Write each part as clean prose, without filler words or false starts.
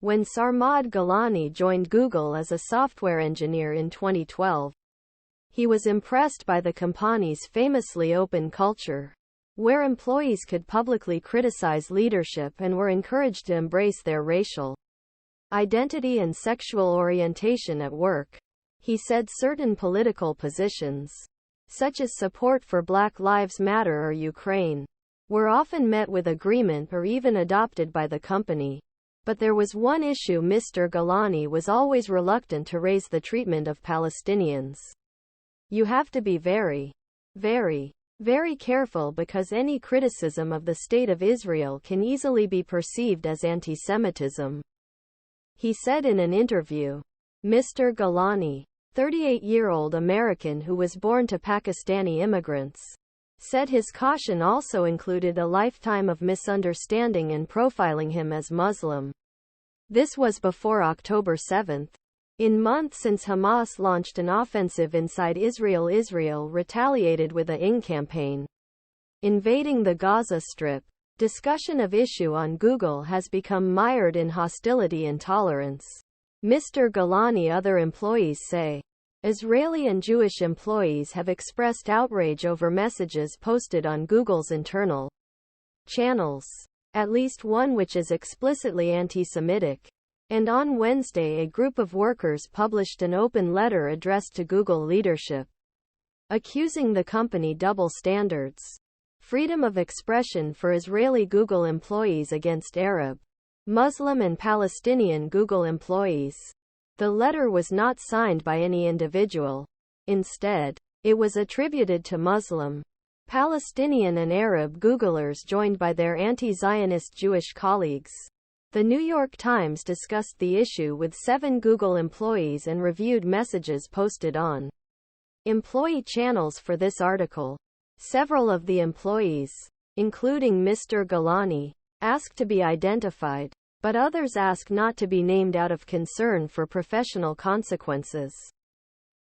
when Sarmad Gilani joined Google as a software engineer in 2012. He was impressed by the company's famously open culture, where employees could publicly criticize leadership and were encouraged to embrace their racial identity and sexual orientation at work. He said certain political positions, such as support for Black Lives Matter or Ukraine, were often met with agreement or even adopted by the company. But there was one issue Mr. Gilani was always reluctant to raise: the treatment of Palestinians. You have to be very, very careful, because any criticism of the state of Israel can easily be perceived as anti-Semitism, he said in an interview. Mr. Gilani, 38-year-old American who was born to Pakistani immigrants, said his caution also included a lifetime of misunderstanding and profiling him as Muslim. This was before October 7. In months since Hamas launched an offensive inside Israel, Israel retaliated with a ing campaign, invading the Gaza Strip. Discussion of issue on Google has become mired in hostility and intolerance. Mr. Gilani, other employees say. Israeli and Jewish employees have expressed outrage over messages posted on Google's internal channels, at least one which is explicitly anti-Semitic. And on Wednesday, a group of workers published an open letter addressed to Google leadership, accusing the company double standards. Freedom of expression for Israeli Google employees against Arab, Muslim and Palestinian Google employees. The letter was not signed by any individual. Instead, it was attributed to Muslim, Palestinian and Arab Googlers joined by their anti-Zionist Jewish colleagues. The New York Times discussed the issue with 7 Google employees and reviewed messages posted on employee channels for this article. Several of the employees, including Mr. Gilani, asked to be identified, but others asked not to be named out of concern for professional consequences.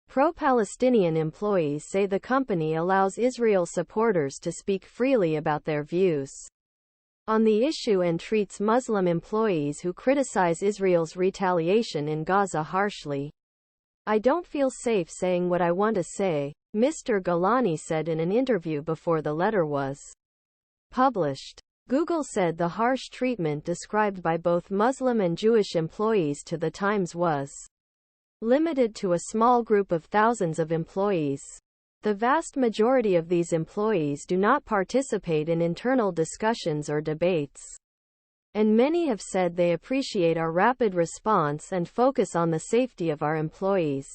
Pro-Palestinian employees say the company allows Israel supporters to speak freely about their views on the issue and treats Muslim employees who criticize Israel's retaliation in Gaza harshly. I don't feel safe saying what I want to say, Mr. Gilani said in an interview before the letter was published. Google said the harsh treatment described by both Muslim and Jewish employees to the Times was limited to a small group of thousands of employees. The vast majority of these employees do not participate in internal discussions or debates, and many have said they appreciate our rapid response and focus on the safety of our employees.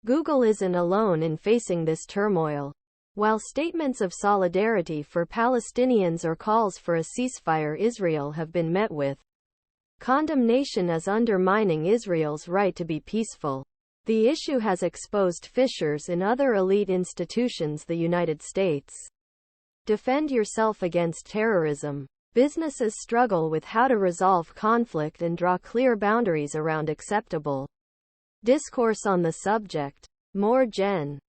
Google isn't alone in facing this turmoil. While statements of solidarity for Palestinians or calls for a ceasefire Israel have been met with condemnation as undermining Israel's right to be peaceful, the issue has exposed fissures in other elite institutions. The United States. Defend yourself against terrorism. Businesses struggle with how to resolve conflict and draw clear boundaries around acceptable discourse on the subject. More Gen.